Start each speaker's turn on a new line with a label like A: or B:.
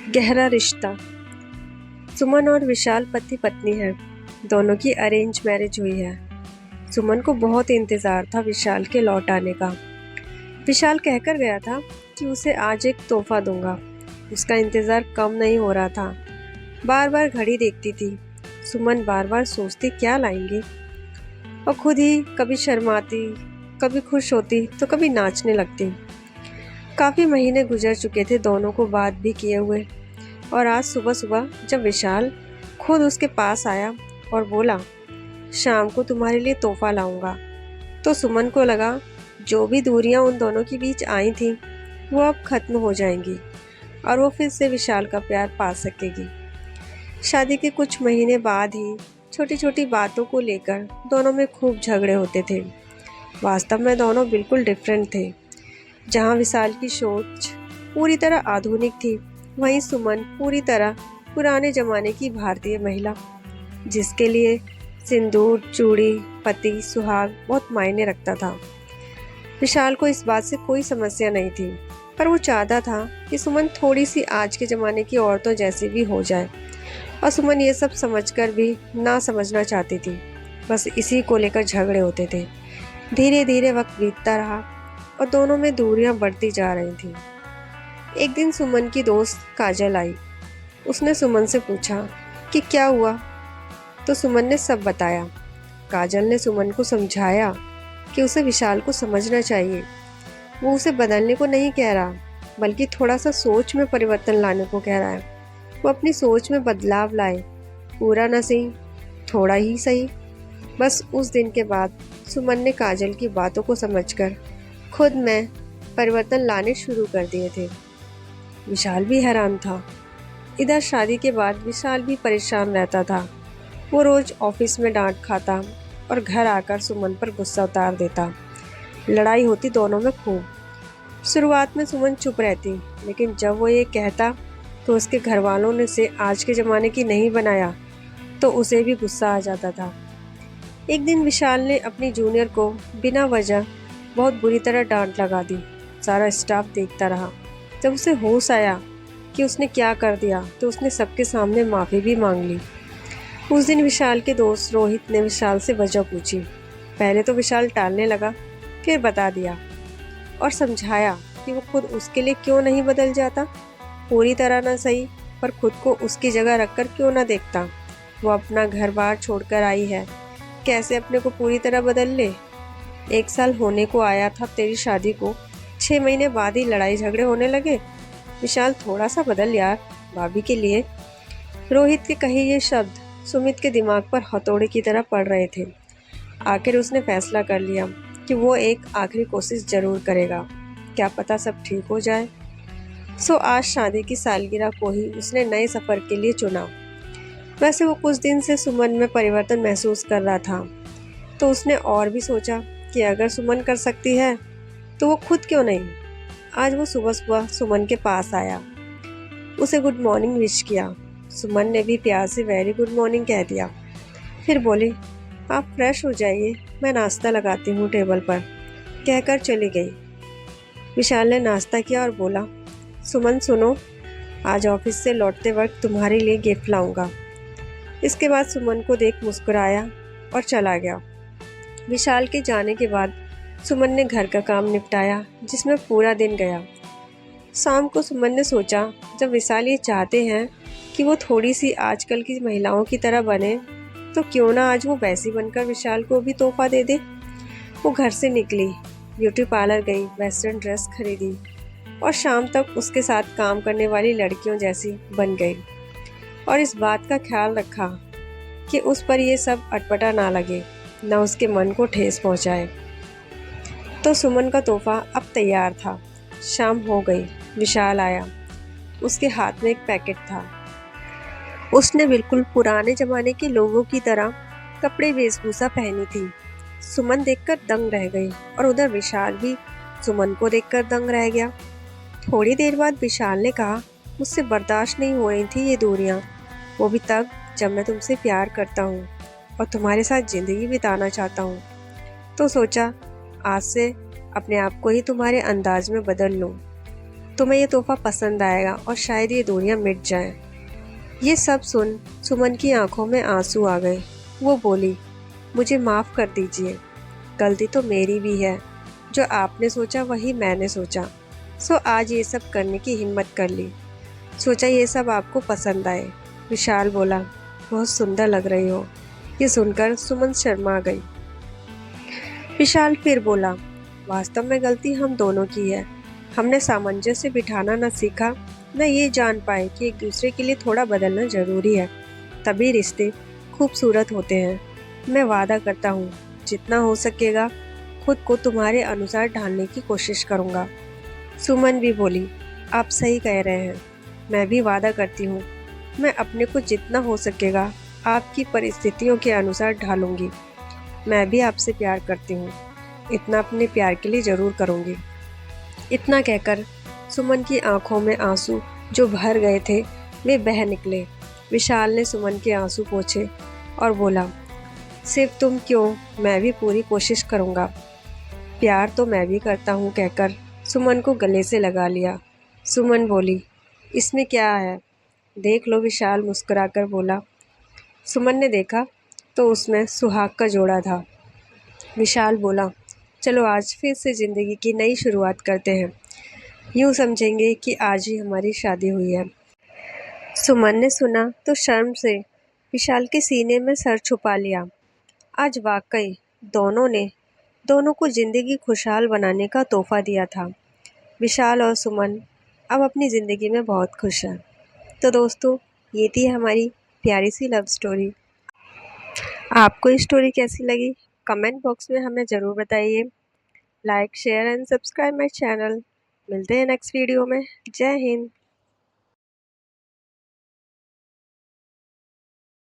A: गहरा रिश्ता। सुमन और विशाल पति पत्नी हैं। दोनों की अरेंज मैरिज हुई है। सुमन को बहुत इंतज़ार था विशाल के लौट आने का। विशाल कहकर गया था कि उसे आज एक तोहफा दूंगा। उसका इंतज़ार कम नहीं हो रहा था। बार बार घड़ी देखती थी। सुमन बार बार सोचती क्या लाएंगे, और खुद ही कभी शर्माती, कभी खुश होती तो कभी नाचने लगती। काफ़ी महीने गुजर चुके थे दोनों को बात भी किए हुए, और आज सुबह सुबह जब विशाल खुद उसके पास आया और बोला शाम को तुम्हारे लिए तोहफा लाऊंगा, तो सुमन को लगा जो भी दूरियां उन दोनों के बीच आई थी वो अब खत्म हो जाएंगी और वो फिर से विशाल का प्यार पा सकेगी। शादी के कुछ महीने बाद ही छोटी छोटी बातों को लेकर दोनों में खूब झगड़े होते थे। वास्तव में दोनों बिल्कुल डिफरेंट थे। जहाँ विशाल की सोच पूरी तरह आधुनिक थी, वहीं सुमन पूरी तरह पुराने जमाने की भारतीय महिला, जिसके लिए सिंदूर, चूड़ी, पति, सुहाग बहुत मायने रखता था। विशाल को इस बात से कोई समस्या नहीं थी, पर वो चाहता था कि सुमन थोड़ी सी आज के ज़माने की औरतों जैसी भी हो जाए, और सुमन ये सब समझकर भी ना समझना चाहती थी। बस इसी को लेकर झगड़े होते थे। धीरे धीरे वक्त बीतता रहा और दोनों में दूरियां बढ़ती जा रही थीं। एक दिन सुमन की दोस्त काजल आई। उसने सुमन से पूछा कि क्या हुआ, तो सुमन ने सब बताया। काजल ने सुमन को समझाया कि उसे विशाल को समझना चाहिए। वो उसे बदलने को नहीं कह रहा, बल्कि थोड़ा सा सोच में परिवर्तन लाने को कह रहा है। वो अपनी सोच में बदलाव लाए, पूरा ना सही, थोड़ा ही सही। बस उस दिन के बाद सुमन ने काजल की बातों को समझकर खुद में परिवर्तन लाने शुरू कर दिए थे। विशाल भी हैरान था। इधर शादी के बाद विशाल भी परेशान रहता था। वो रोज ऑफिस में डांट खाता और घर आकर सुमन पर गुस्सा उतार देता। लड़ाई होती दोनों में खूब। शुरुआत में सुमन चुप रहती, लेकिन जब वो ये कहता तो उसके घर वालों ने उसे आज के ज़माने की नहीं बनाया, तो उसे भी गुस्सा आ जाता था। एक दिन विशाल ने अपनी जूनियर को बिना वजह बहुत बुरी तरह डांट लगा दी। सारा स्टाफ देखता रहा। जब उसे होश आया कि उसने क्या कर दिया, तो उसने सबके सामने माफ़ी भी मांग ली। उस दिन विशाल के दोस्त रोहित ने विशाल से वजह पूछी। पहले तो विशाल टालने लगा, फिर बता दिया और समझाया कि वो खुद उसके लिए क्यों नहीं बदल जाता। पूरी तरह ना सही, पर खुद को उसकी जगह रखकर क्यों ना देखता। वो अपना घर बार छोड़कर आई है, कैसे अपने को पूरी तरह बदल ले। 1 साल होने को आया था तेरी शादी को, 6 महीने बाद ही लड़ाई झगड़े होने लगे। विशाल थोड़ा सा बदल यार, भाभी के लिए। रोहित के कहे ये शब्द सुमित के दिमाग पर हथौड़े की तरह पड़ रहे थे। आखिर उसने फैसला कर लिया कि वो एक आखिरी कोशिश जरूर करेगा। क्या पता सब ठीक हो जाए। सो आज शादी की सालगिरह को ही उसने नए सफ़र के लिए चुना। वैसे वो कुछ दिन से सुमन में परिवर्तन महसूस कर रहा था, तो उसने और भी सोचा कि अगर सुमन कर सकती है तो वो खुद क्यों नहीं। आज वो सुबह सुबह सुमन के पास आया, उसे गुड मॉर्निंग विश किया। सुमन ने भी प्यार से वेरी गुड मॉर्निंग कह दिया। फिर बोली आप फ्रेश हो जाइए, मैं नाश्ता लगाती हूँ टेबल पर, कहकर चली गई। विशाल ने नाश्ता किया और बोला सुमन सुनो, आज ऑफिस से लौटते वक्त तुम्हारे लिए गिफ्ट लाऊंगा। इसके बाद सुमन को देख मुस्कुराया और चला गया। विशाल के जाने के बाद सुमन ने घर का काम निपटाया, जिसमें पूरा दिन गया। शाम को सुमन ने सोचा जब विशाल ये चाहते हैं कि वो थोड़ी सी आजकल की महिलाओं की तरह बने, तो क्यों ना आज वो वैसी बनकर विशाल को भी तोहफा दे दे। वो घर से निकली, ब्यूटी पार्लर गई, वेस्टर्न ड्रेस खरीदी और शाम तक उसके साथ काम करने वाली लड़कियों जैसी बन गई, और इस बात का ख्याल रखा कि उस पर ये सब अटपटा ना लगे, न उसके मन को ठेस पहुंचाए। तो सुमन का तोहफा अब तैयार था। शाम हो गई, विशाल आया। उसके हाथ में एक पैकेट था। उसने बिल्कुल पुराने जमाने के लोगों की तरह कपड़े वेशभूषा पहनी थी। सुमन देखकर दंग रह गई, और उधर विशाल भी सुमन को देखकर दंग रह गया। थोड़ी देर बाद विशाल ने कहा मुझसे बर्दाश्त नहीं हो रही थी ये दूरियां, वो भी तब जब मैं तुमसे प्यार करता हूँ और तुम्हारे साथ ज़िंदगी बिताना चाहता हूँ। तो सोचा आज से अपने आप को ही तुम्हारे अंदाज में बदल लूँ। तुम्हें ये तोहफा पसंद आएगा और शायद ये दूरियां मिट जाएं। ये सब सुन सुमन की आंखों में आंसू आ गए। वो बोली, मुझे माफ़ कर दीजिए, गलती तो मेरी भी है। जो आपने सोचा वही मैंने सोचा, सो आज ये सब करने की हिम्मत कर ली। सोचा ये सब आपको पसंद आए। विशाल बोला, बहुत सुंदर लग रही हो। ये सुनकर सुमन शर्मा गई। विशाल फिर बोला, वास्तव में गलती हम दोनों की है। हमने सामंजस्य बिठाना न सीखा, न ये जान पाए कि एक दूसरे के लिए थोड़ा बदलना जरूरी है, तभी रिश्ते खूबसूरत होते हैं। मैं वादा करता हूँ, जितना हो सकेगा खुद को तुम्हारे अनुसार ढालने की कोशिश करूँगा। सुमन भी बोली, आप सही कह रहे हैं। मैं भी वादा करती हूँ, मैं अपने को जितना हो सकेगा आपकी परिस्थितियों के अनुसार ढालूंगी। मैं भी आपसे प्यार करती हूँ, इतना अपने प्यार के लिए ज़रूर करूँगी। इतना कहकर सुमन की आंखों में आंसू जो भर गए थे वे बह निकले। विशाल ने सुमन के आंसू पोंछे और बोला, सिर्फ तुम क्यों, मैं भी पूरी कोशिश करूँगा। प्यार तो मैं भी करता हूँ कहकर सुमन को गले से लगा लिया। सुमन बोली, इसमें क्या है, देख लो। विशाल मुस्कुराकर बोला। सुमन ने देखा तो उसमें सुहाग का जोड़ा था। विशाल बोला, चलो आज फिर से ज़िंदगी की नई शुरुआत करते हैं। यूँ समझेंगे कि आज ही हमारी शादी हुई है। सुमन ने सुना तो शर्म से विशाल के सीने में सर छुपा लिया। आज वाकई दोनों को ज़िंदगी खुशहाल बनाने का तोहफा दिया था। विशाल और सुमन अब अपनी ज़िंदगी में बहुत खुश हैं। तो दोस्तों, ये थी हमारी प्यारी सी लव स्टोरी। आपको ये स्टोरी कैसी लगी कमेंट बॉक्स में हमें ज़रूर बताइए। Like share and subscribe my channel. मिलते हैं नेक्स्ट वीडियो में। जय हिंद।